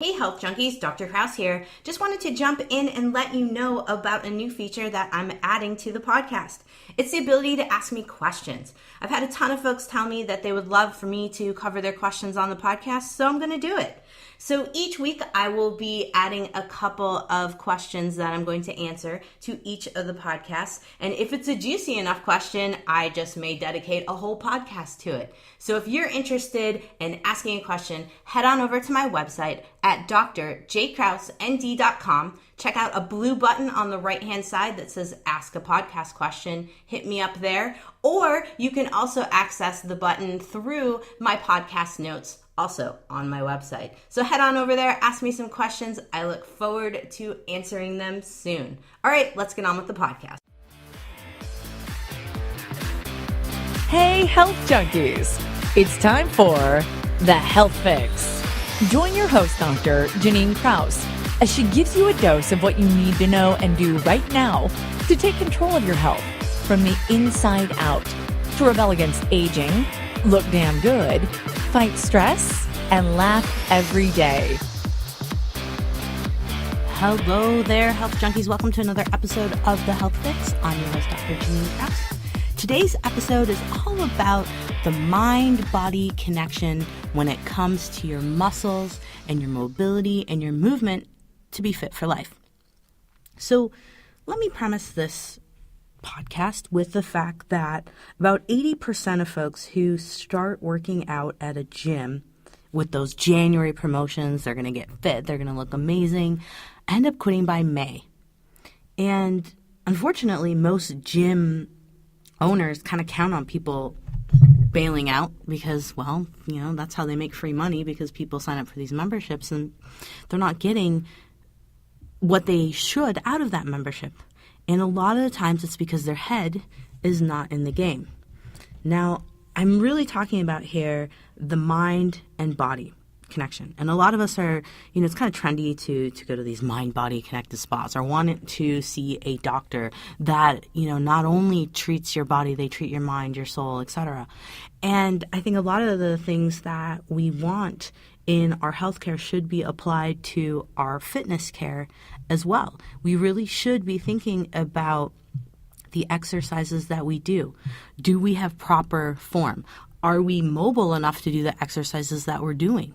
Hey Health Junkies, Dr. Krause here. Just wanted to jump in and let you know about a new feature that I'm adding to the podcast. It's the ability to ask me questions. I've had a ton of folks tell me that they would love for me to cover their questions on the podcast, so I'm going to do it. So each week I will be adding a couple of questions that I'm going to answer to each of the podcasts. And if it's a juicy enough question, I just may dedicate a whole podcast to it. So if you're interested in asking a question, head on over to my website at drjkrauseND.com. Check out a blue button on the right-hand side that says Ask a Podcast Question. Hit me up there. Or you can also access the button through my podcast notes, also on my website. So head on over there, ask me some questions. I look forward to answering them soon. All right, let's get on with the podcast. Hey, Health Junkies! It's time for The Health Fix. Join your host, Dr. Jannine Krause, as she gives you a dose of what you need to know and do right now to take control of your health from the inside out, to rebel against aging, look damn good, fight stress, and laugh every day. Hello there, Health Junkies. Welcome to another episode of The Health Fix. I'm your host, Dr. Jannine Krause. Today's episode is all about the mind-body connection when it comes to your muscles and your mobility and your movement to be fit for life. So let me premise this podcast with the fact that about 80% of folks who start working out at a gym with those January promotions, they're going to get fit, they're going to look amazing, end up quitting by May. And unfortunately, most gym owners kind of count on people bailing out because, well, you know, that's how they make free money, because people sign up for these memberships and they're not getting what they should out of that membership. And a lot of the times it's because their head is not in the game. Now, I'm really talking about here the mind and body connection. And a lot of us are, you know, it's kind of trendy to go to these mind-body connected spas or want to see a doctor that, you know, not only treats your body, they treat your mind, your soul, etc. And I think a lot of the things that we want in our healthcare should be applied to our fitness care as well. We really should be thinking about the exercises that we do. Do we have proper form? Are we mobile enough to do the exercises that we're doing?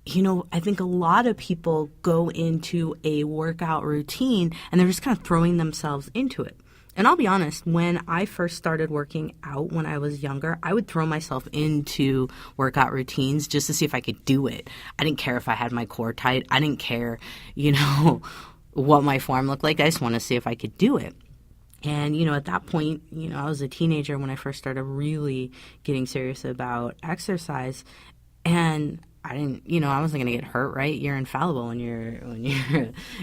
You know, I think a lot of people go into a workout routine and they're just kind of throwing themselves into it. And I'll be honest, when I first started working out when I was younger, I would throw myself into workout routines just to see if I could do it. I didn't care if I had my core tight. I didn't care, you know, what my form looked like. I just wanted to see if I could do it. And, you know, at that point, you know, I was a teenager when I first started really getting serious about exercise. And I didn't, you know, I wasn't going to get hurt, right? You're infallible when you're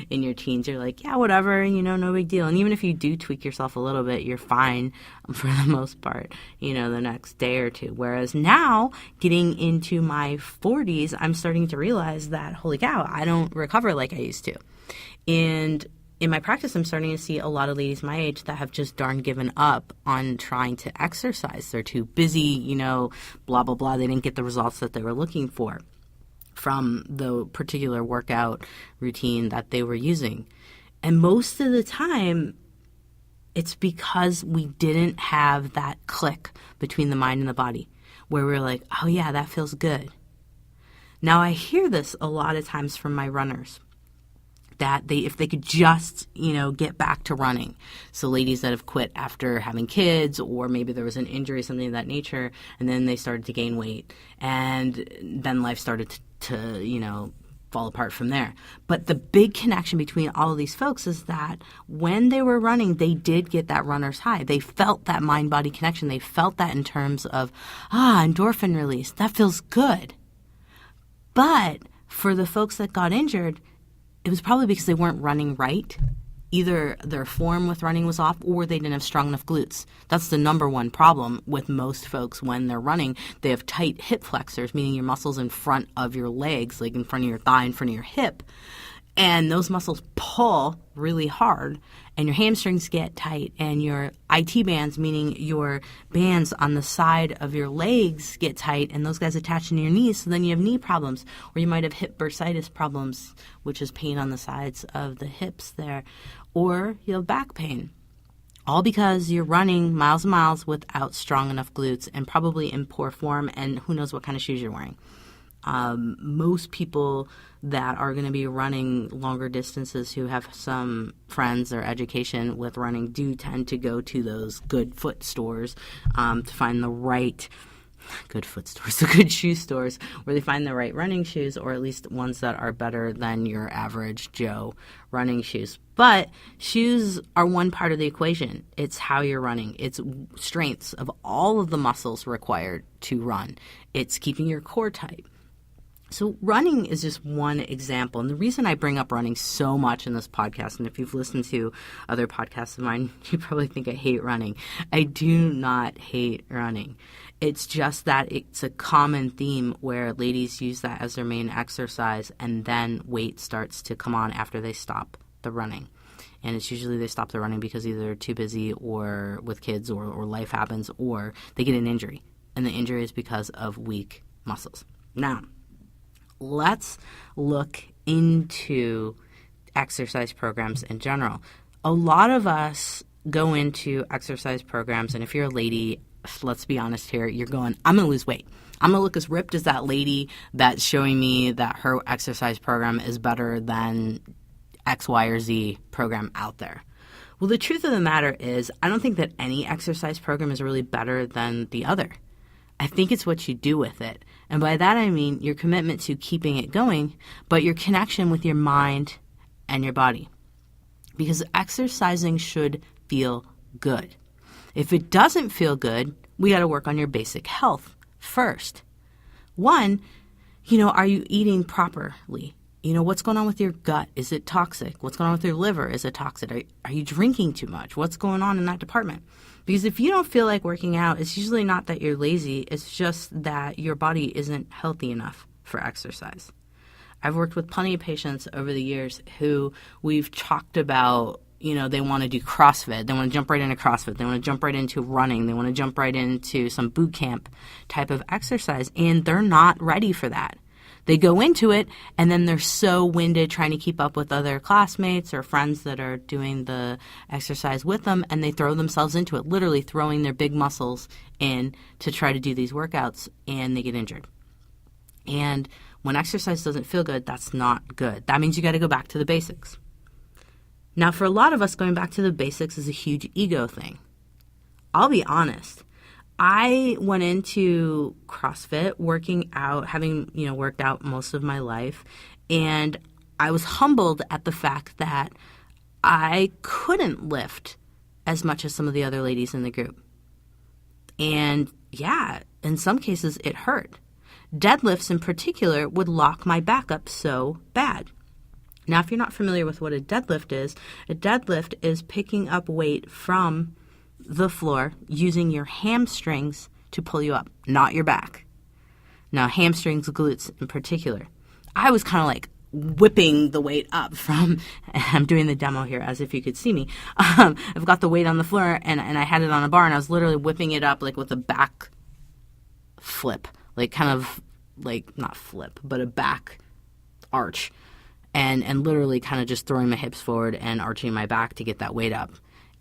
in your teens. You're like, yeah, whatever, you know, no big deal. And even if you do tweak yourself a little bit, you're fine for the most part, you know, the next day or two. Whereas now, getting into my 40s, I'm starting to realize that, holy cow, I don't recover like I used to. And in my practice, I'm starting to see a lot of ladies my age that have just darn given up on trying to exercise. They're too busy, you know, blah, blah, blah. They didn't get the results that they were looking for from the particular workout routine that they were using. And most of the time, it's because we didn't have that click between the mind and the body where we're like, oh yeah, that feels good. Now, I hear this a lot of times from my runners, that if they could just, you know, get back to running. So ladies that have quit after having kids, or maybe there was an injury, something of that nature, and then they started to gain weight, and then life started to you know, fall apart from there. But the big connection between all of these folks is that when they were running, they did get that runner's high. They felt that mind-body connection. They felt that in terms of, endorphin release. That feels good. But for the folks that got injured, it was probably because they weren't running right. Either their form with running was off, or they didn't have strong enough glutes. That's the number one problem with most folks when they're running. They have tight hip flexors, meaning your muscles in front of your legs, like in front of your thigh, in front of your hip, and those muscles pull really hard, and your hamstrings get tight, and your IT bands, meaning your bands on the side of your legs, get tight, and those guys attach into your knees, so then you have knee problems, or you might have hip bursitis problems, which is pain on the sides of the hips there, or you have back pain. All because you're running miles and miles without strong enough glutes and probably in poor form, and who knows what kind of shoes you're wearing. Most people that are going to be running longer distances who have some friends or education with running do tend to go to those good foot stores to find the right the good shoe stores where they find the right running shoes, or at least ones that are better than your average Joe running shoes. But shoes are one part of the equation. It's how you're running. It's strengths of all of the muscles required to run. It's keeping your core tight. So running is just one example. And the reason I bring up running so much in this podcast, and if you've listened to other podcasts of mine, you probably think I hate running. I do not hate running. It's just that it's a common theme where ladies use that as their main exercise, and then weight starts to come on after they stop the running. And it's usually they stop the running because either they're too busy or with kids or life happens, or they get an injury. And the injury is because of weak muscles. Now, let's look into exercise programs in general. A lot of us go into exercise programs, and if you're a lady, let's be honest here, you're going, I'm going to lose weight. I'm going to look as ripped as that lady that's showing me that her exercise program is better than X, Y, or Z program out there. Well, the truth of the matter is, I don't think that any exercise program is really better than the other. I think it's what you do with it. And by that I mean your commitment to keeping it going, but your connection with your mind and your body. Because exercising should feel good. If it doesn't feel good, we got to work on your basic health first. One, are you eating properly? What's going on with your gut? Is it toxic? What's going on with your liver? Is it toxic? Are you drinking too much? What's going on in that department? Because if you don't feel like working out, it's usually not that you're lazy. It's just that your body isn't healthy enough for exercise. I've worked with plenty of patients over the years who we've talked about, they want to do CrossFit. They want to jump right into CrossFit. They want to jump right into running. They want to jump right into some boot camp type of exercise, and they're not ready for that. They go into it, and then they're so winded trying to keep up with other classmates or friends that are doing the exercise with them, and they throw themselves into it, literally throwing their big muscles in to try to do these workouts, and they get injured. And when exercise doesn't feel good, that's not good. That means you got to go back to the basics. Now, for a lot of us, going back to the basics is a huge ego thing. I'll be honest. I went into CrossFit working out, having, worked out most of my life, and I was humbled at the fact that I couldn't lift as much as some of the other ladies in the group. And yeah, in some cases it hurt. Deadlifts in particular would lock my back up so bad. Now, if you're not familiar with what a deadlift is picking up weight from the floor using your hamstrings to pull you up, not your back. Now, hamstrings, glutes in particular. I was kind of like whipping the weight up from, I'm doing the demo here as if you could see me. I've got the weight on the floor and I had it on a bar, and I was literally whipping it up like with a back flip, like kind of like not flip, but a back arch, and literally kind of just throwing my hips forward and arching my back to get that weight up.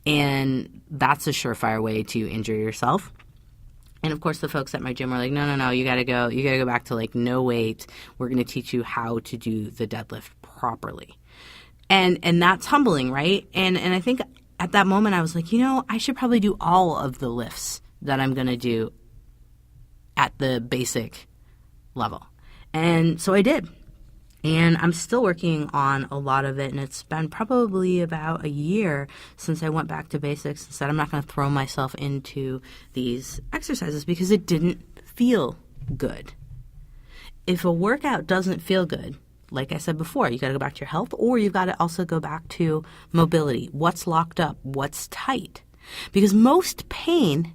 And that's a surefire way to injure yourself. And of course, the folks at my gym were like, no, you gotta go back to like no weight. We're gonna teach you how to do the deadlift properly. And that's humbling, right? And I think at that moment I was like, I should probably do all of the lifts that I'm gonna do at the basic level. And so I did. And I'm still working on a lot of it, and it's been probably about a year since I went back to basics and said I'm not going to throw myself into these exercises because it didn't feel good. If a workout doesn't feel good, like I said before, you got to go back to your health, or you've got to also go back to mobility. What's locked up? What's tight? Because most pain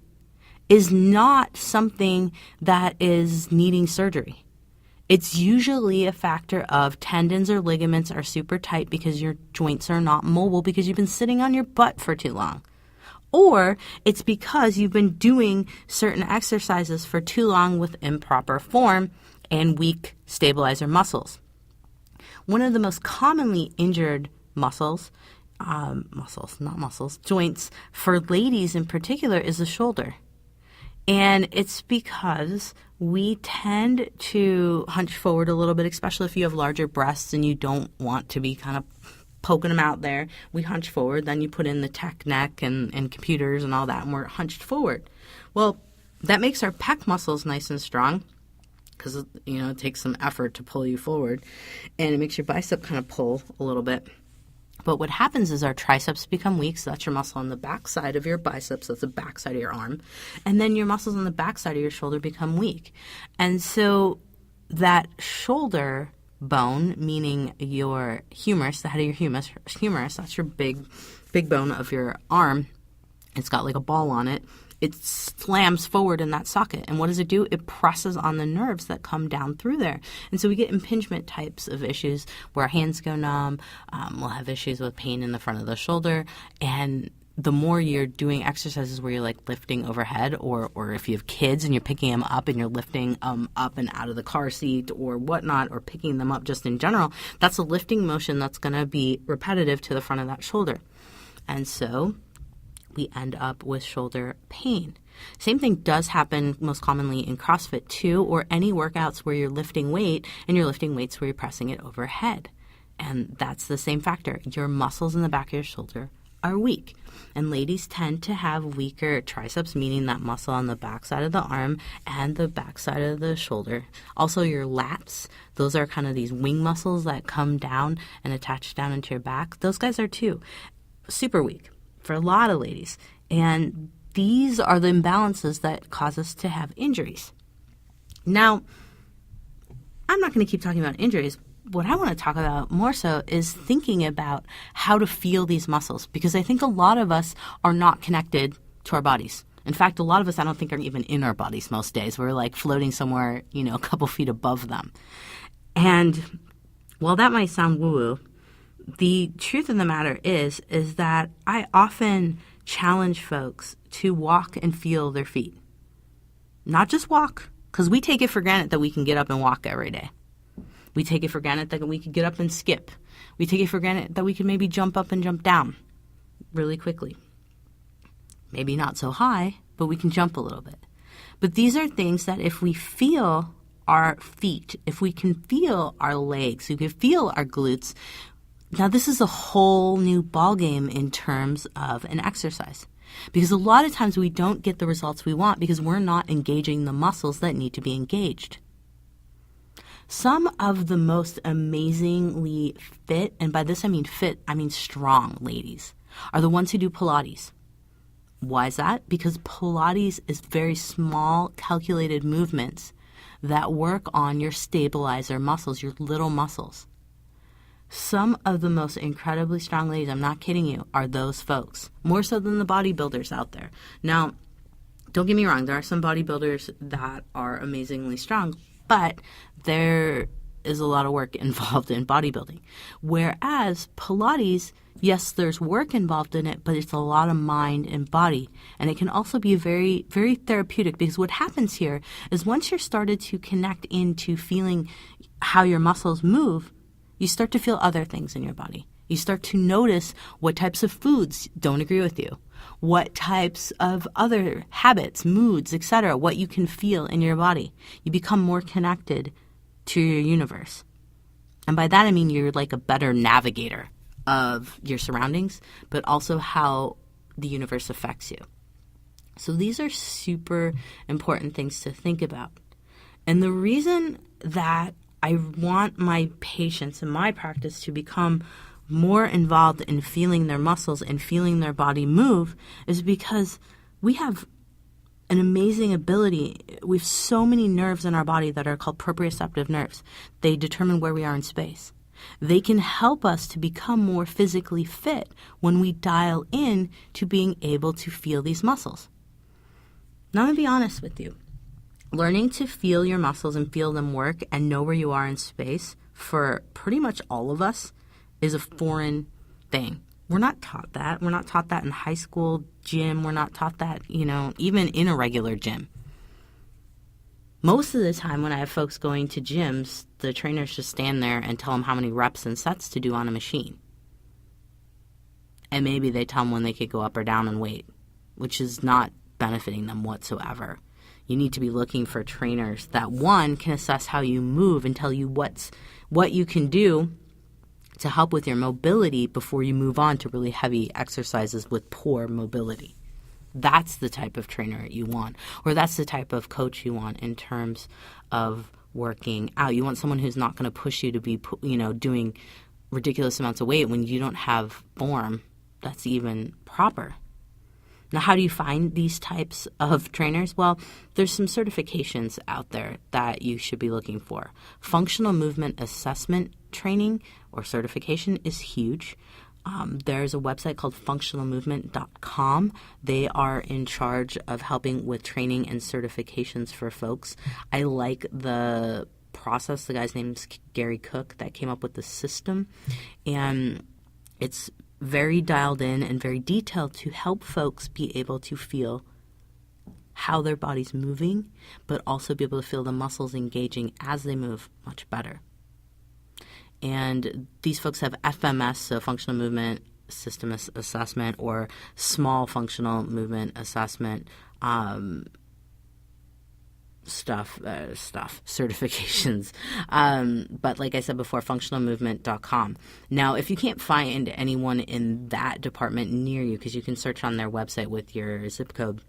is not something that is needing surgery. It's usually a factor of tendons or ligaments are super tight because your joints are not mobile because you've been sitting on your butt for too long. Or it's because you've been doing certain exercises for too long with improper form and weak stabilizer muscles. One of the most commonly injured joints for ladies in particular is the shoulder. And it's because we tend to hunch forward a little bit, especially if you have larger breasts and you don't want to be kind of poking them out there. We hunch forward, then you put in the tech neck and computers and all that, and we're hunched forward. Well, that makes our pec muscles nice and strong because, it takes some effort to pull you forward, and it makes your bicep kind of pull a little bit. But what happens is our triceps become weak, so that's your muscle on the back side of your biceps, that's the back side of your arm, and then your muscles on the back side of your shoulder become weak. And so that shoulder bone, meaning your humerus, the head of your humerus, that's your big bone of your arm, it's got like a ball on it, it slams forward in that socket. And what does it do? It presses on the nerves that come down through there. And so we get impingement types of issues where our hands go numb. We'll have issues with pain in the front of the shoulder. And the more you're doing exercises where you're like lifting overhead, or if you have kids and you're picking them up and you're lifting up and out of the car seat or whatnot, or picking them up just in general, that's a lifting motion that's going to be repetitive to the front of that shoulder. And so we end up with shoulder pain. Same thing does happen most commonly in CrossFit too, or any workouts where you're lifting weight and you're lifting weights where you're pressing it overhead. And that's the same factor. Your muscles in the back of your shoulder are weak. And ladies tend to have weaker triceps, meaning that muscle on the back side of the arm and the back side of the shoulder. Also your lats, those are kind of these wing muscles that come down and attach down into your back. Those guys are too super weak for a lot of ladies. And these are the imbalances that cause us to have injuries. Now, I'm not going to keep talking about injuries. What I want to talk about more so is thinking about how to feel these muscles, because I think a lot of us are not connected to our bodies. In fact, a lot of us I don't think are even in our bodies most days. We're like floating somewhere, a couple feet above them. And while that might sound woo-woo, the truth of the matter is that I often challenge folks to walk and feel their feet. Not just walk, because we take it for granted that we can get up and walk every day. We take it for granted that we could get up and skip. We take it for granted that we could maybe jump up and jump down really quickly. Maybe not so high, but we can jump a little bit. But these are things that if we feel our feet, if we can feel our legs, we can feel our glutes, now this is a whole new ballgame in terms of an exercise. Because a lot of times we don't get the results we want because we're not engaging the muscles that need to be engaged. Some of the most amazingly fit, and by this I mean fit, I mean strong ladies, are the ones who do Pilates. Why is that? Because Pilates is very small, calculated movements that work on your stabilizer muscles, your little muscles. Some of the most incredibly strong ladies, I'm not kidding you, are those folks, more so than the bodybuilders out there. Now, don't get me wrong, there are some bodybuilders that are amazingly strong, but there is a lot of work involved in bodybuilding. Whereas Pilates, yes, there's work involved in it, but it's a lot of mind and body. And it can also be very, very therapeutic, because what happens here is once you're started to connect into feeling how your muscles move, you start to feel other things in your body. You start to notice what types of foods don't agree with you, what types of other habits, moods, etc., what you can feel in your body. You become more connected to your universe. And by that I mean you're like a better navigator of your surroundings, but also how the universe affects you. So these are super important things to think about. And the reason that I want my patients in my practice to become more involved in feeling their muscles and feeling their body move is because we have an amazing ability. We have so many nerves in our body that are called proprioceptive nerves. They determine where we are in space. They can help us to become more physically fit when we dial in to being able to feel these muscles. Now, I'm going to be honest with you. Learning to feel your muscles and feel them work and know where you are in space for pretty much all of us is a foreign thing. We're not taught that. We're not taught that in high school gym. We're not taught that, even in a regular gym. Most of the time when I have folks going to gyms, the trainers just stand there and tell them how many reps and sets to do on a machine. And maybe they tell them when they could go up or down in weight, which is not benefiting them whatsoever. You need to be looking for trainers that, one, can assess how you move and tell you what you can do to help with your mobility before you move on to really heavy exercises with poor mobility. That's the type of trainer you want, or that's the type of coach you want in terms of working out. You want someone who's not going to push you to be, doing ridiculous amounts of weight when you don't have form that's even proper. Now, how do you find these types of trainers? Well, there's some certifications out there that you should be looking for. Functional movement assessment training or certification is huge. There's a website called functionalmovement.com. They are in charge of helping with training and certifications for folks. I like the process. The guy's name is Gary Cook that came up with the system. And it's very dialed in and very detailed to help folks be able to feel how their body's moving, but also be able to feel the muscles engaging as they move much better. And these folks have FMS, so Functional Movement System Assessment, or Small Functional Movement Assessment certifications. But like I said before, functionalmovement.com. Now, if you can't find anyone in that department near you, because you can search on their website with your zip code,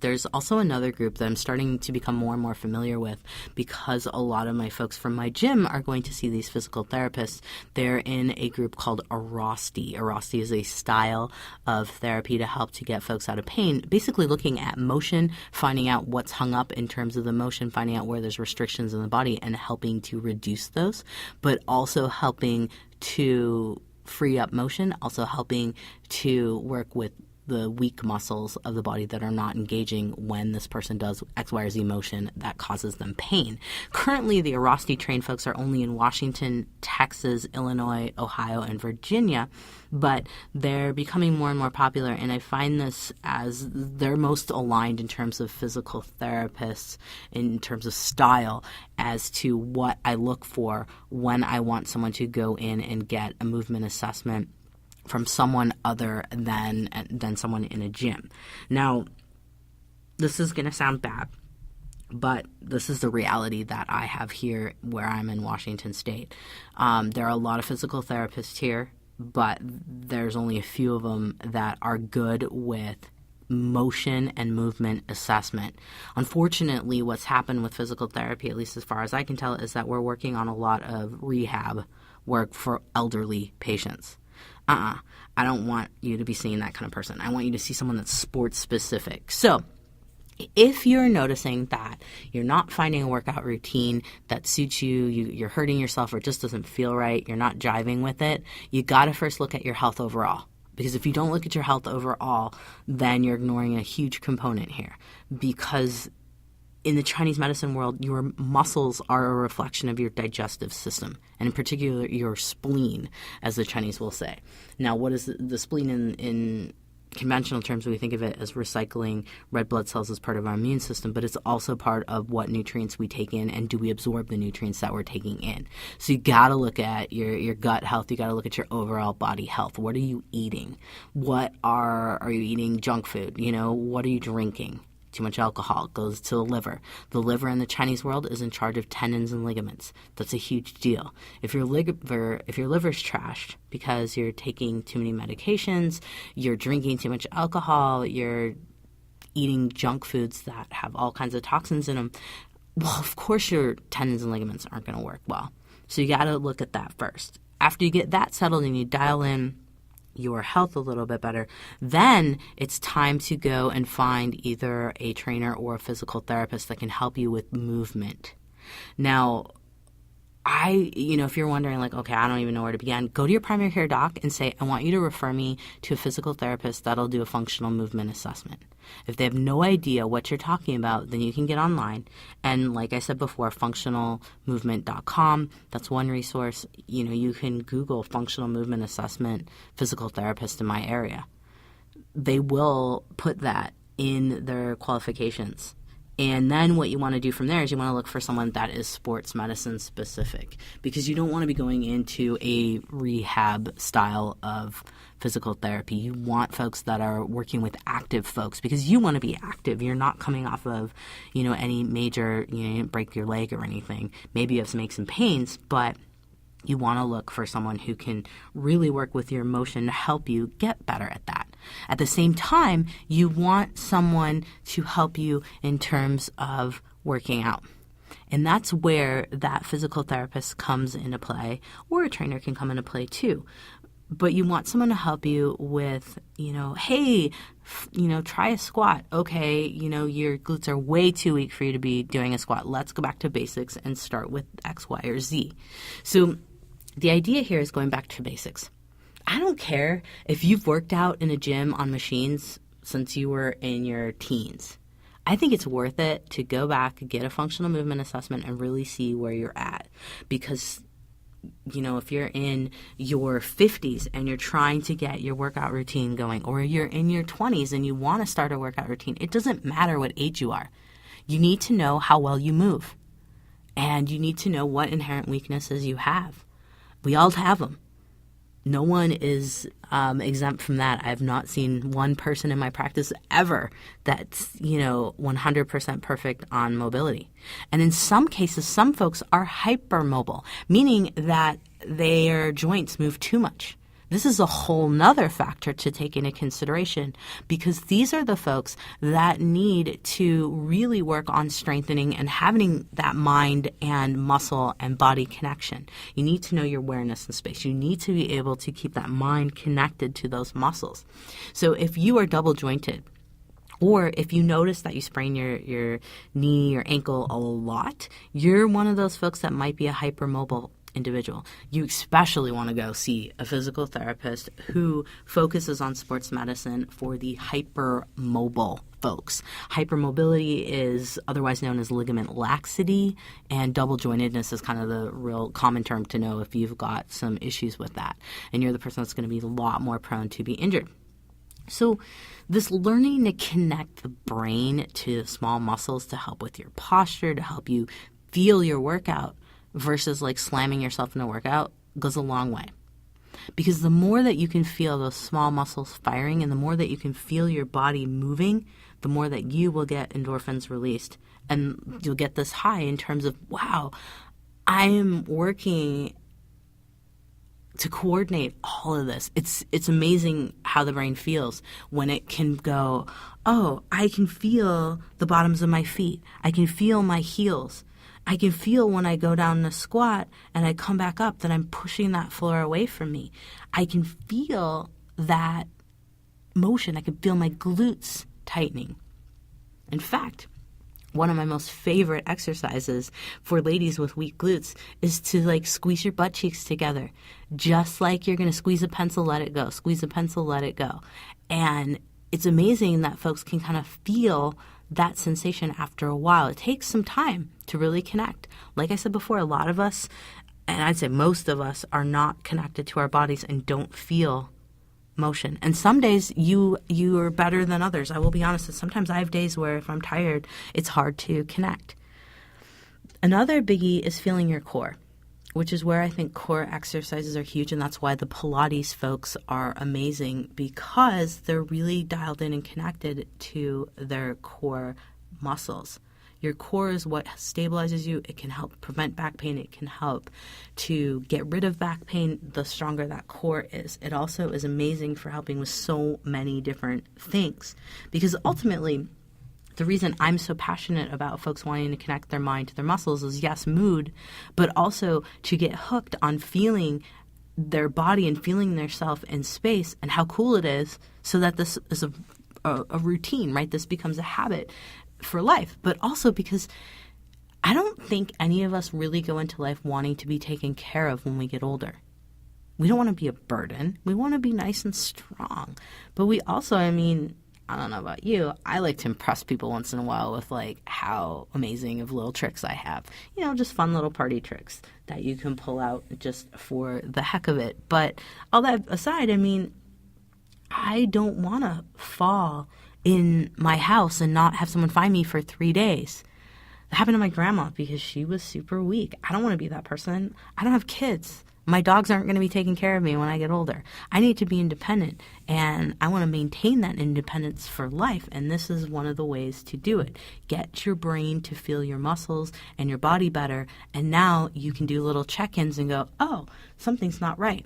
there's also another group that I'm starting to become more and more familiar with because a lot of my folks from my gym are going to see these physical therapists. They're in a group called Arasti. Arasti is a style of therapy to help to get folks out of pain, basically looking at motion, finding out what's hung up in terms of the motion, finding out where there's restrictions in the body and helping to reduce those, but also helping to free up motion, also helping to work with the weak muscles of the body that are not engaging when this person does X, Y, or Z motion that causes them pain. Currently, the Arasti trained folks are only in Washington, Texas, Illinois, Ohio, and Virginia, but they're becoming more and more popular, and I find this as they're most aligned in terms of physical therapists, in terms of style, as to what I look for when I want someone to go in and get a movement assessment from someone other than someone in a gym. Now, this is going to sound bad, but this is the reality that I have here where I'm in Washington State. There are a lot of physical therapists here, but there's only a few of them that are good with motion and movement assessment. Unfortunately, what's happened with physical therapy, at least as far as I can tell, is that we're working on a lot of rehab work for elderly patients. I don't want you to be seeing that kind of person. I want you to see someone that's sports specific. So if you're noticing that you're not finding a workout routine that suits you, you're hurting yourself or it just doesn't feel right, you're not jiving with it, you got to first look at your health overall. Because if you don't look at your health overall, then you're ignoring a huge component here. Because in the Chinese medicine world, your muscles are a reflection of your digestive system, and in particular, your spleen, as the Chinese will say. Now, what is the spleen in conventional terms? We think of it as recycling red blood cells as part of our immune system, but it's also part of what nutrients we take in, and do we absorb the nutrients that we're taking in? So you got to look at your gut health. You got to look at your overall body health. What are you eating? Are you eating junk food? What are you drinking? Too much alcohol goes to the liver. The liver in the Chinese world is in charge of tendons and ligaments. That's a huge deal. If your liver's trashed because you're taking too many medications, you're drinking too much alcohol, you're eating junk foods that have all kinds of toxins in them, well, of course your tendons and ligaments aren't going to work well. So you got to look at that first. After you get that settled and you dial in your health a little bit better, then it's time to go and find either a trainer or a physical therapist that can help you with movement. Now, if you're wondering like, okay, I don't even know where to begin, go to your primary care doc and say, I want you to refer me to a physical therapist that'll do a functional movement assessment. If they have no idea what you're talking about, then you can get online. And like I said before, functionalmovement.com, that's one resource. You can Google functional movement assessment physical therapist in my area. They will put that in their qualifications. And then what you want to do from there is you want to look for someone that is sports medicine specific, because you don't want to be going into a rehab style of physical therapy. You want folks that are working with active folks, because you want to be active. You're not coming off of, any major, you didn't break your leg or anything. Maybe you have some aches and pains, but you want to look for someone who can really work with your emotion to help you get better at that. At the same time, you want someone to help you in terms of working out. And that's where that physical therapist comes into play, or a trainer can come into play too. But you want someone to help you with, hey, try a squat. Okay, your glutes are way too weak for you to be doing a squat. Let's go back to basics and start with X, Y, or Z. So the idea here is going back to basics. I don't care if you've worked out in a gym on machines since you were in your teens. I think it's worth it to go back, get a functional movement assessment, and really see where you're at. Because, if you're in your 50s and you're trying to get your workout routine going, or you're in your 20s and you want to start a workout routine, it doesn't matter what age you are. You need to know how well you move. And you need to know what inherent weaknesses you have. We all have them. No one is exempt from that. I have not seen one person in my practice ever that's, 100% perfect on mobility. And in some cases, some folks are hypermobile, meaning that their joints move too much. This is a whole nother factor to take into consideration, because these are the folks that need to really work on strengthening and having that mind and muscle and body connection. You need to know your awareness in space. You need to be able to keep that mind connected to those muscles. So if you are double jointed, or if you notice that you sprain your knee or ankle a lot, you're one of those folks that might be a hypermobile individual. You especially want to go see a physical therapist who focuses on sports medicine for the hypermobile folks. Hypermobility is otherwise known as ligament laxity, and double jointedness is kind of the real common term to know if you've got some issues with that. And you're the person that's going to be a lot more prone to be injured. So this learning to connect the brain to small muscles to help with your posture, to help you feel your workout, versus like slamming yourself in a workout, goes a long way. Because the more that you can feel those small muscles firing, and the more that you can feel your body moving, the more that you will get endorphins released. And you'll get this high in terms of, wow, I am working to coordinate all of this. It's amazing how the brain feels when it can go, oh, I can feel the bottoms of my feet. I can feel my heels. I can feel when I go down in a squat and I come back up that I'm pushing that floor away from me. I can feel that motion. I can feel my glutes tightening. In fact, one of my most favorite exercises for ladies with weak glutes is to like squeeze your butt cheeks together. Just like you're going to squeeze a pencil, let it go. Squeeze a pencil, let it go. And it's amazing that folks can kind of feel that sensation after a while. It takes some time to really connect. Like I said before, a lot of us, and I'd say most of us, are not connected to our bodies and don't feel motion. And some days you are better than others. I will be honest, sometimes I have days where if I'm tired, it's hard to connect. Another biggie is feeling your core, which is where I think core exercises are huge, and that's why the Pilates folks are amazing, because they're really dialed in and connected to their core muscles. Your core is what stabilizes you. It can help prevent back pain. It can help to get rid of back pain the stronger that core is. It also is amazing for helping with so many different things, because ultimately the reason I'm so passionate about folks wanting to connect their mind to their muscles is, yes, mood, but also to get hooked on feeling their body and feeling their self in space and how cool it is, so that this is a routine, right? This becomes a habit for life. But also because I don't think any of us really go into life wanting to be taken care of when we get older. We don't want to be a burden. We want to be nice and strong. But we also, I don't know about you, I like to impress people once in a while with like how amazing of little tricks I have. Just fun little party tricks that you can pull out just for the heck of it. But all that aside, I don't want to fall in my house and not have someone find me for 3 days. That happened to my grandma because she was super weak. I don't want to be that person. I don't have kids. My dogs aren't going to be taking care of me when I get older. I need to be independent, and I want to maintain that independence for life, and this is one of the ways to do it. Get your brain to feel your muscles and your body better, and now you can do little check-ins and go, oh, something's not right.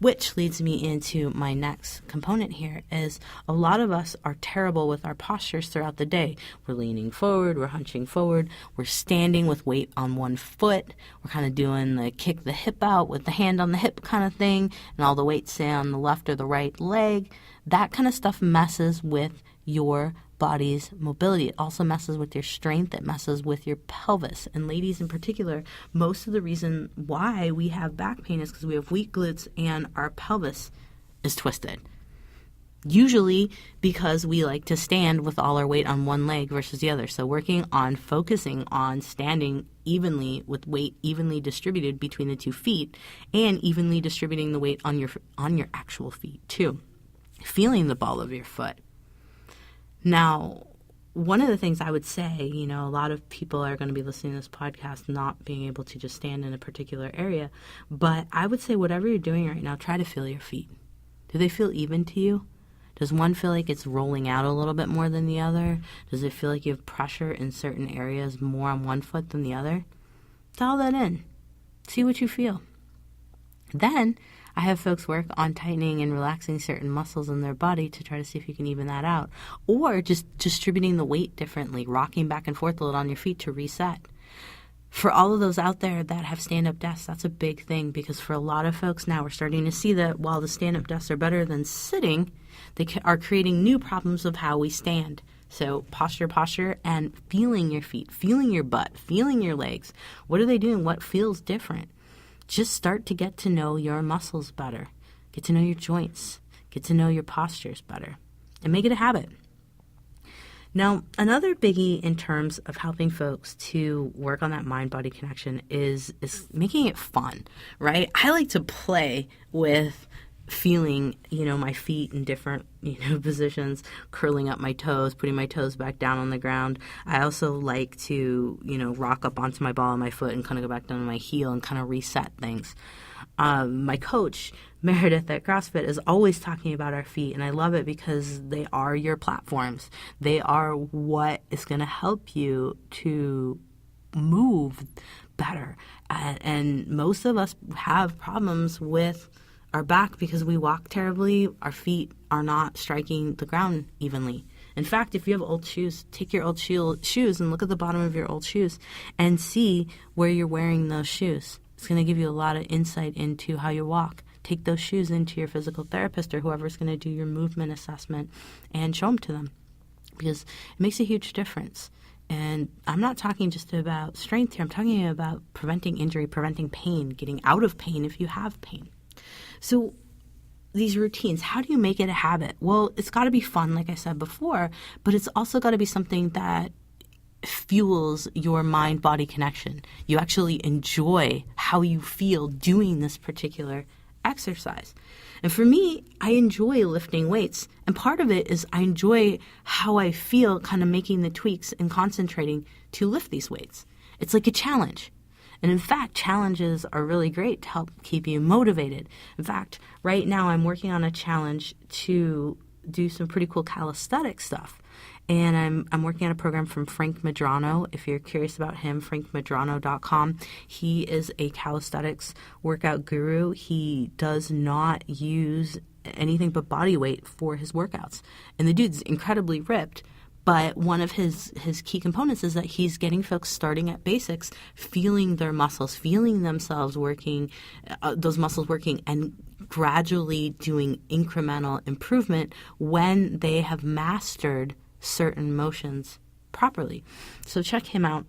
Which leads me into my next component here is a lot of us are terrible with our postures throughout the day. We're leaning forward, we're hunching forward, we're standing with weight on one foot, we're kind of doing the kick the hip out with the hand on the hip kind of thing, and all the weight stay on the left or the right leg. That kind of stuff messes with your body's mobility. It also messes with your strength. It messes with your pelvis. And ladies in particular, most of the reason why we have back pain is because we have weak glutes and our pelvis is twisted. Usually because we like to stand with all our weight on one leg versus the other. So focusing on standing evenly with weight evenly distributed between the 2 feet and evenly distributing the weight on your actual feet too. Feeling the ball of your foot. Now, one of the things I would say, a lot of people are going to be listening to this podcast not being able to just stand in a particular area, but I would say whatever you're doing right now, try to feel your feet. Do they feel even to you? Does one feel like it's rolling out a little bit more than the other? Does it feel like you have pressure in certain areas more on one foot than the other? Dial that in. See what you feel. Then I have folks work on tightening and relaxing certain muscles in their body to try to see if you can even that out. Or just distributing the weight differently, rocking back and forth a little on your feet to reset. For all of those out there that have stand-up desks, that's a big thing because for a lot of folks now we're starting to see that while the stand-up desks are better than sitting, they are creating new problems of how we stand. So posture, and feeling your feet, feeling your butt, feeling your legs. What are they doing? What feels different? Just start to get to know your muscles better. Get to know your joints. Get to know your postures better. And make it a habit. Now, another biggie in terms of helping folks to work on that mind-body connection is making it fun, right? I like to play with feeling, my feet in different, positions, curling up my toes, putting my toes back down on the ground. I also like to, rock up onto my ball of my foot and kind of go back down to my heel and kind of reset things. My coach, Meredith at CrossFit, is always talking about our feet, and I love it because they are your platforms. They are what is going to help you to move better. And most of us have problems with our back because we walk terribly. Our feet are not striking the ground evenly. In fact, if you have old shoes, take your old shoes and look at the bottom of your old shoes and see where you're wearing those shoes. It's going to give you a lot of insight into how you walk. Take those shoes into your physical therapist or whoever's going to do your movement assessment and show them to them because it makes a huge difference. And I'm not talking just about strength here. I'm talking about preventing injury, preventing pain, getting out of pain if you have pain. So these routines, how do you make it a habit? Well, it's got to be fun, like I said before, but it's also got to be something that fuels your mind-body connection. You actually enjoy how you feel doing this particular exercise. And for me, I enjoy lifting weights. And part of it is I enjoy how I feel kind of making the tweaks and concentrating to lift these weights. It's like a challenge. And in fact, challenges are really great to help keep you motivated. In fact, right now I'm working on a challenge to do some pretty cool calisthenic stuff. And I'm working on a program from Frank Medrano. If you're curious about him, frankmedrano.com. He is a calisthenics workout guru. He does not use anything but body weight for his workouts. And the dude's incredibly ripped. But one of his key components is that he's getting folks starting at basics, feeling their muscles, feeling themselves working, those muscles working, and gradually doing incremental improvement when they have mastered certain motions properly. So check him out.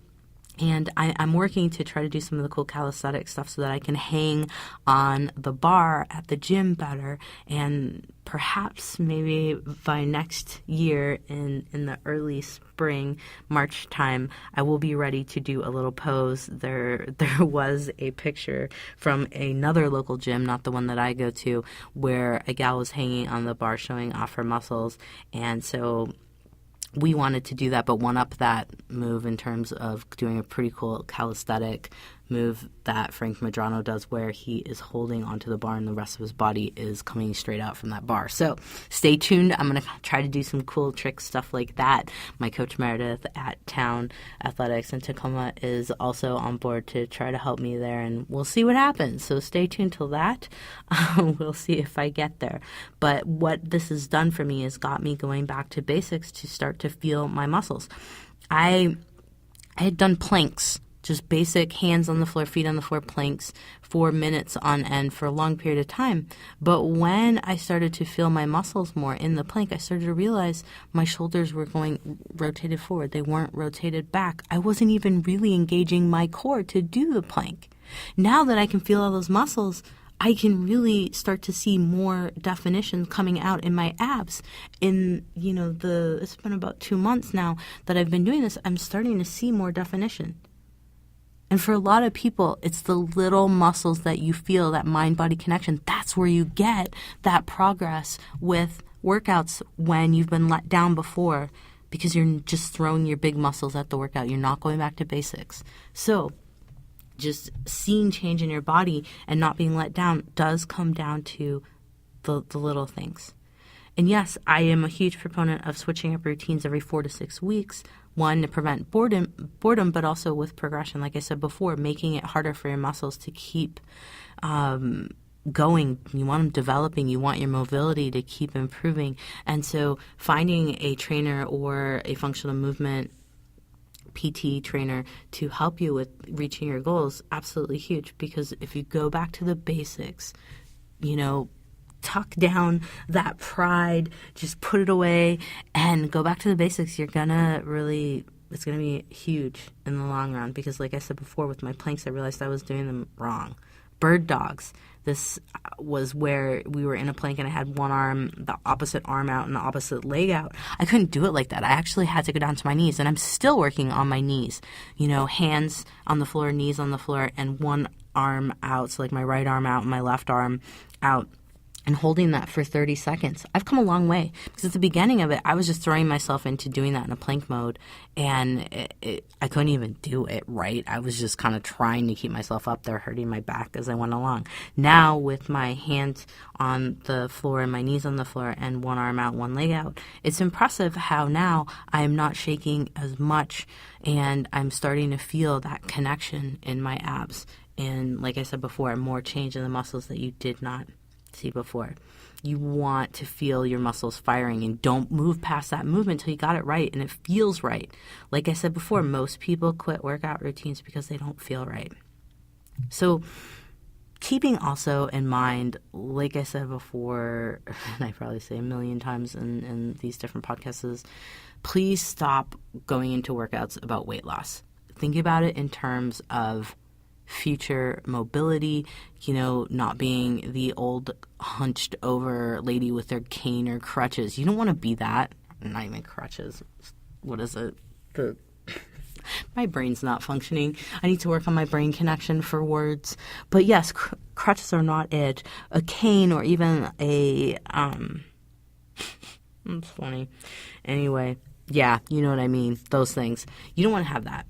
And I'm working to try to do some of the cool calisthenic stuff so that I can hang on the bar at the gym better. And perhaps maybe by next year in the early spring, March time, I will be ready to do a little pose. There was a picture from another local gym, not the one that I go to, where a gal was hanging on the bar showing off her muscles. And so we wanted to do that, but one-up that move in terms of doing a pretty cool calisthenic move that Frank Medrano does, where he is holding onto the bar and the rest of his body is coming straight out from that bar. So stay tuned. I'm going to try to do some cool trick stuff like that. My coach Meredith at Town Athletics in Tacoma is also on board to try to help me there, and we'll see what happens. So stay tuned till that. We'll see if I get there. But what this has done for me is got me going back to basics to start to feel my muscles. I had done planks, just basic hands on the floor, feet on the floor planks for minutes on end for a long period of time. But when I started to feel my muscles more in the plank, I started to realize my shoulders were going rotated forward. They weren't rotated back. I wasn't even really engaging my core to do the plank. Now that I can feel all those muscles, I can really start to see more definition coming out in my abs. It's been about 2 months now that I've been doing this. I'm starting to see more definition. And for a lot of people, it's the little muscles that you feel, that mind-body connection. That's where you get that progress with workouts when you've been let down before, because you're just throwing your big muscles at the workout. You're not going back to basics. So just seeing change in your body and not being let down does come down to the little things. And yes, I am a huge proponent of switching up routines every 4 to 6 weeks. One, to prevent boredom, but also with progression. Like I said before, making it harder for your muscles to keep going. You want them developing. You want your mobility to keep improving. And so finding a trainer or a functional movement PT trainer to help you with reaching your goals, absolutely huge. Because if you go back to the basics, tuck down that pride, just put it away and go back to the basics, it's going to be huge in the long run. Because like I said before, with my planks, I realized I was doing them wrong. Bird dogs. This was where we were in a plank and I had one arm, the opposite arm out and the opposite leg out. I couldn't do it like that. I actually had to go down to my knees, and I'm still working on my knees. Hands on the floor, knees on the floor, and one arm out. So like my right arm out and my left arm out, and holding that for 30 seconds. I've come a long way, because at the beginning of it, I was just throwing myself into doing that in a plank mode, and I couldn't even do it right. I was just kind of trying to keep myself up there, hurting my back as I went along. Now, with my hands on the floor and my knees on the floor and one arm out, one leg out, it's impressive how now I'm not shaking as much, and I'm starting to feel that connection in my abs. And like I said before, more change in the muscles that you did not see before. You want to feel your muscles firing, and don't move past that movement until you got it right and it feels right. Like I said before, most people quit workout routines because they don't feel right. So keeping also in mind, like I said before, and I probably say a million times in these different podcasts, is please stop going into workouts about weight loss. Think about it in terms of future mobility, not being the old hunched over lady with their cane or crutches. You don't want to be that. Not even crutches. What is it? My brain's not functioning. I need to work on my brain connection for words. But yes, crutches are not it. A cane or even a it's funny. Anyway, yeah, you know what I mean. Those things. You don't want to have that.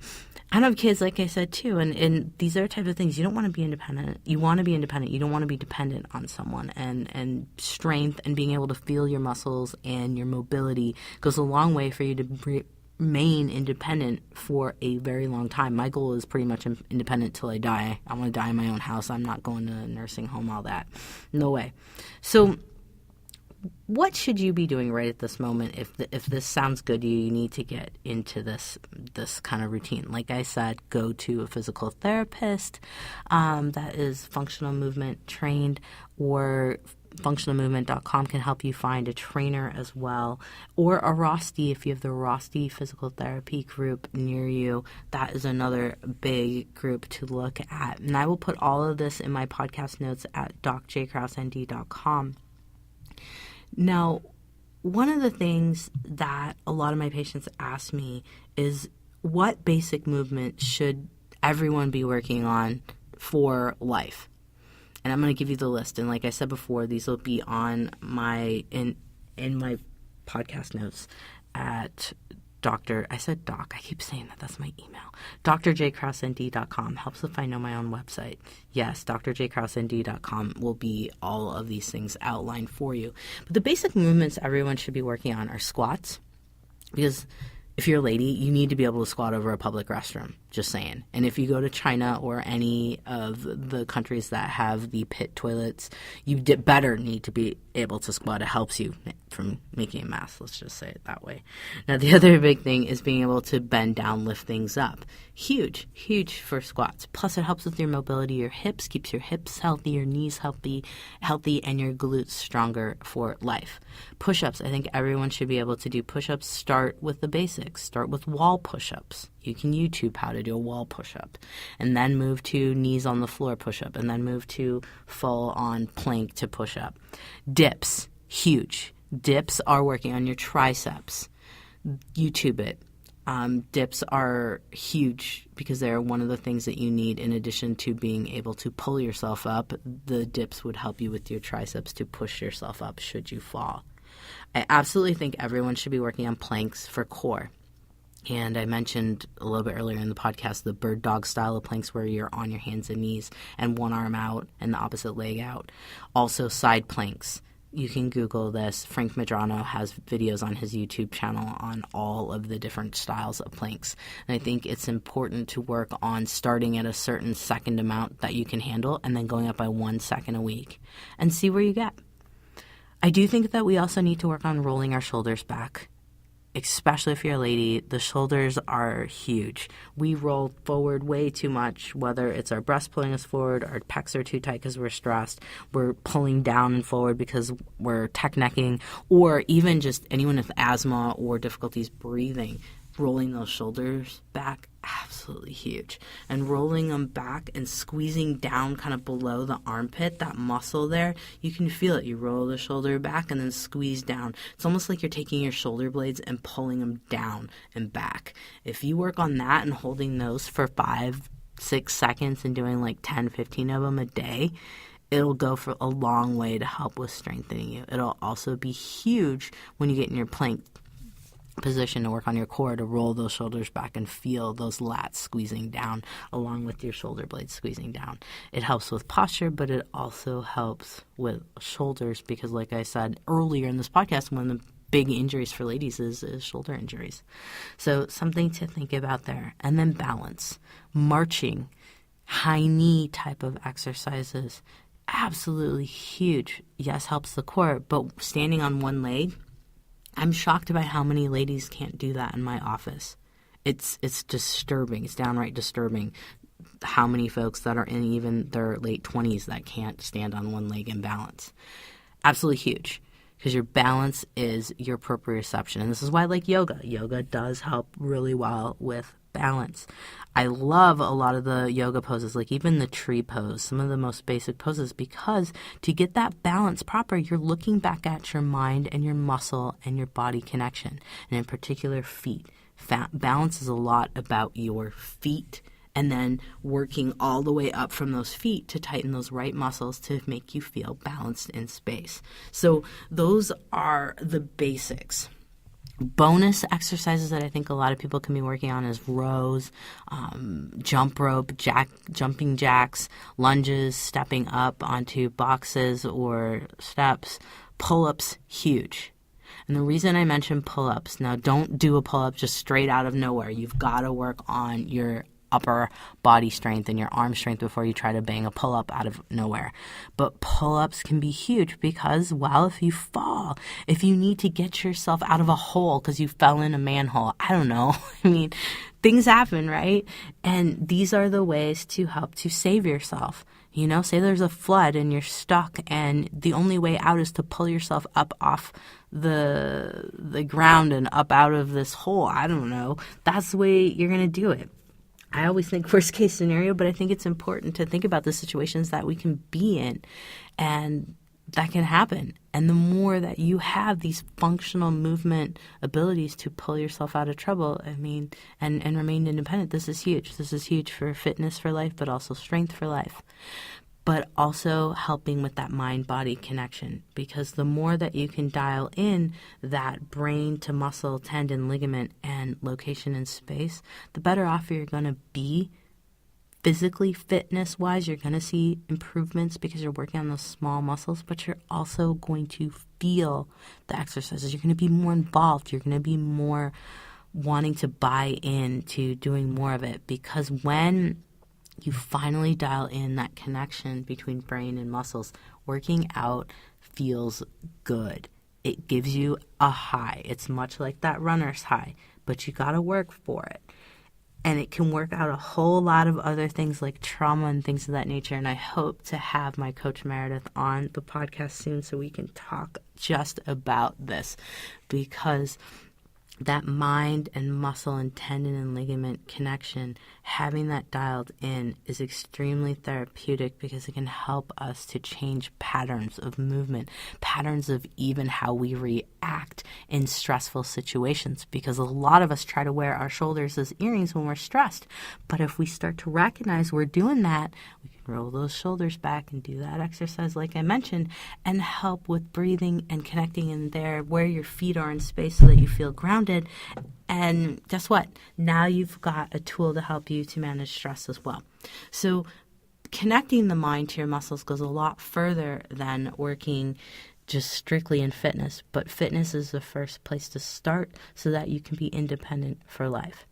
I have kids, like I said, too, and these are type of things. You don't want to be independent. You want to be independent. You don't want to be dependent on someone. And strength and being able to feel your muscles and your mobility goes a long way for you to remain independent for a very long time. My goal is pretty much independent till I die. I want to die in my own house. I'm not going to a nursing home, all that. No way. So what should you be doing right at this moment? If this sounds good to you, you need to get into this kind of routine. Like I said, go to a physical therapist that is functional movement trained, or functionalmovement.com can help you find a trainer as well, or a Rosti if you have the Rosti physical therapy group near you. That is another big group to look at. And I will put all of this in my podcast notes at docjkrausend.com. Now, one of the things that a lot of my patients ask me is, what basic movement should everyone be working on for life? And I'm going to give you the list. And like I said before, these will be on my in my podcast notes at I said doc. I keep saying that. That's my email. drjkrausend.com. Helps if I know my own website. Yes, drjkrausend.com will be all of these things outlined for you. But the basic movements everyone should be working on are squats, because if you're a lady, you need to be able to squat over a public restroom, just saying. And if you go to China or any of the countries that have the pit toilets, you better need to be able to squat. It helps you from making a mess, let's just say it that way. Now, the other big thing is being able to bend down, lift things up. Huge, huge for squats. Plus, it helps with your mobility, your hips, keeps your hips healthy, your knees healthy, and your glutes stronger for life. Push-ups. I think everyone should be able to do push-ups. Start with the basics. Start with wall push-ups. You can YouTube how to do a wall push-up, and then move to knees on the floor push-up, and then move to full-on plank to push-up. Dips. Huge. Dips are working on your triceps. YouTube it. Dips are huge because they're one of the things that you need in addition to being able to pull yourself up. The dips would help you with your triceps to push yourself up should you fall. I absolutely think everyone should be working on planks for core. And I mentioned a little bit earlier in the podcast the bird dog style of planks where you're on your hands and knees and one arm out and the opposite leg out. Also side planks. You can Google this. Frank Medrano has videos on his YouTube channel on all of the different styles of planks. And I think it's important to work on starting at a certain second amount that you can handle and then going up by 1 second a week and see where you get. I do think that we also need to work on rolling our shoulders back. Especially if you're a lady, the shoulders are huge. We roll forward way too much, whether it's our breast pulling us forward, our pecs are too tight because we're stressed, we're pulling down and forward because we're tech necking, or even just anyone with asthma or difficulties breathing. Rolling those shoulders back, absolutely huge. And rolling them back and squeezing down kind of below the armpit, that muscle there, you can feel it. You roll the shoulder back and then squeeze down. It's almost like you're taking your shoulder blades and pulling them down and back. If you work on that and holding those for 5-6 seconds and doing like 10-15 of them a day, it'll go for a long way to help with strengthening you. It'll also be huge when you get in your plank position to work on your core, to roll those shoulders back and feel those lats squeezing down along with your shoulder blades squeezing down. It helps with posture, but it also helps with shoulders because, like I said earlier in this podcast, one of the big injuries for ladies is shoulder injuries. So something to think about there. And then balance. Marching, high knee type of exercises, absolutely huge. Yes, helps the core, but standing on one leg, I'm shocked by how many ladies can't do that in my office. It's disturbing. It's downright disturbing how many folks that are in even their late 20s that can't stand on one leg and balance. Absolutely huge, because your balance is your proprioception. And this is why I like yoga. Yoga does help really well with balance. I love a lot of the yoga poses, like even the tree pose, some of the most basic poses, because to get that balance proper, you're looking back at your mind and your muscle and your body connection, and in particular feet. Balance is a lot about your feet and then working all the way up from those feet to tighten those right muscles to make you feel balanced in space. So those are the basics. Bonus exercises that I think a lot of people can be working on is rows, jump rope, jumping jacks, lunges, stepping up onto boxes or steps, pull-ups, huge. And the reason I mention pull-ups, now don't do a pull-up just straight out of nowhere. You've got to work on your upper body strength and your arm strength before you try to bang a pull-up out of nowhere. But pull-ups can be huge because, well, if you fall, if you need to get yourself out of a hole because you fell in a manhole, I don't know. I mean, things happen, right? And these are the ways to help to save yourself. Say there's a flood and you're stuck and the only way out is to pull yourself up off the ground and up out of this hole. I don't know. That's the way you're going to do it. I always think worst case scenario, but I think it's important to think about the situations that we can be in and that can happen. And the more that you have these functional movement abilities to pull yourself out of trouble, and remain independent, this is huge. This is huge for fitness for life, but also strength for life. But also helping with that mind-body connection, because the more that you can dial in that brain to muscle, tendon, ligament, and location in space, the better off you're going to be. Physically, fitness-wise, you're going to see improvements because you're working on those small muscles, but you're also going to feel the exercises. You're going to be more involved. You're going to be more wanting to buy into doing more of it, because when you finally dial in that connection between brain and muscles, working out feels good. It gives you a high. It's much like that runner's high, but you got to work for it. And it can work out a whole lot of other things like trauma and things of that nature. And I hope to have my coach Meredith on the podcast soon so we can talk just about this, because that mind and muscle and tendon and ligament connection, having that dialed in is extremely therapeutic, because it can help us to change patterns of movement, patterns of even how we react in stressful situations, because a lot of us try to wear our shoulders as earrings when we're stressed. But if we start to recognize we're doing that, we can roll those shoulders back and do that exercise like I mentioned, and help with breathing and connecting in there where your feet are in space so that you feel grounded. And guess what? Now you've got a tool to help you to manage stress as well. So connecting the mind to your muscles goes a lot further than working just strictly in fitness, but fitness is the first place to start so that you can be independent for life.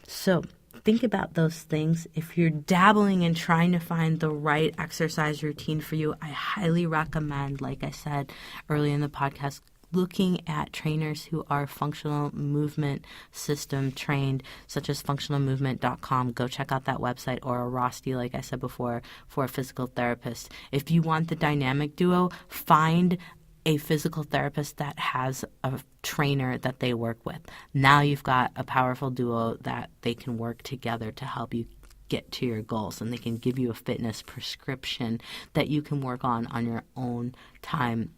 So think about those things. If you're dabbling in trying to find the right exercise routine for you, I highly recommend, like I said early in the podcast, looking at trainers who are functional movement system trained, such as functionalmovement.com. Go check out that website, or a Rosti, like I said before, for a physical therapist. If you want the dynamic duo, find a physical therapist that has a trainer that they work with. Now you've got a powerful duo that they can work together to help you get to your goals, and they can give you a fitness prescription that you can work on your own time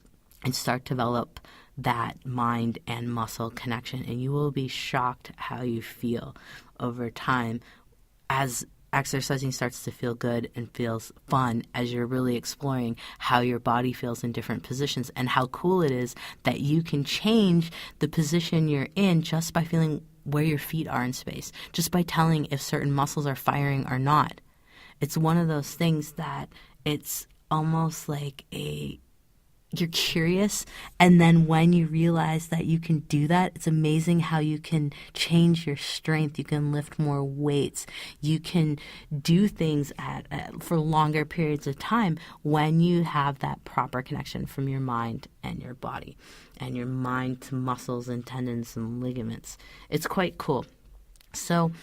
and start to develop that mind and muscle connection. And you will be shocked how you feel over time as exercising starts to feel good and feels fun, as you're really exploring how your body feels in different positions, and how cool it is that you can change the position you're in just by feeling where your feet are in space, just by telling if certain muscles are firing or not. It's one of those things that it's almost like you're curious, and then when you realize that you can do that, it's amazing how you can change your strength. You can lift more weights. You can do things for longer periods of time when you have that proper connection from your mind and your body, and your mind to muscles and tendons and ligaments. It's quite cool. So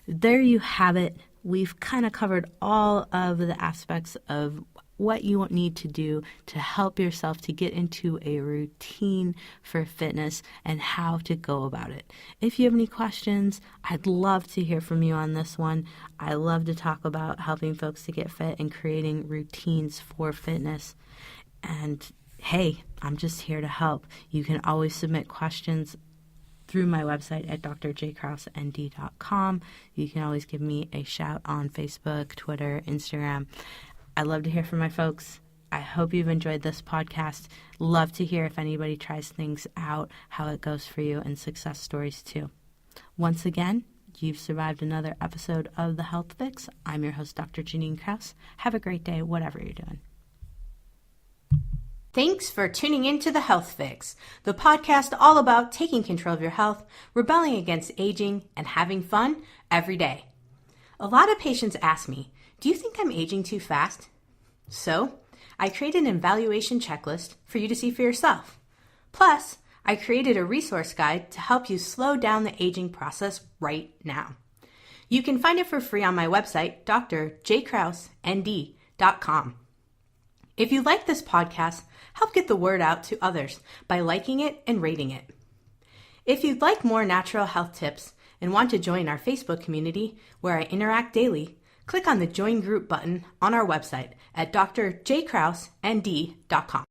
there you have it. We've kind of covered all of the aspects of what you need to do to help yourself to get into a routine for fitness and how to go about it. If you have any questions, I'd love to hear from you on this one. I love to talk about helping folks to get fit and creating routines for fitness. And hey, I'm just here to help. You can always submit questions through my website at drjkrauseND.com. You can always give me a shout on Facebook, Twitter, Instagram. I love to hear from my folks. I hope you've enjoyed this podcast. Love to hear if anybody tries things out, how it goes for you, and success stories too. Once again, you've survived another episode of The Health Fix. I'm your host, Dr. Jannine Krause. Have a great day, whatever you're doing. Thanks for tuning in to The Health Fix, the podcast all about taking control of your health, rebelling against aging, and having fun every day. A lot of patients ask me, do you think I'm aging too fast? So, I created an evaluation checklist for you to see for yourself. Plus, I created a resource guide to help you slow down the aging process right now. You can find it for free on my website, drjkrauseND.com. drjkrause.com. If you like this podcast, help get the word out to others by liking it and rating it. If you'd like more natural health tips and want to join our Facebook community where I interact daily, click on the Join Group button on our website at drjkrauseND.com.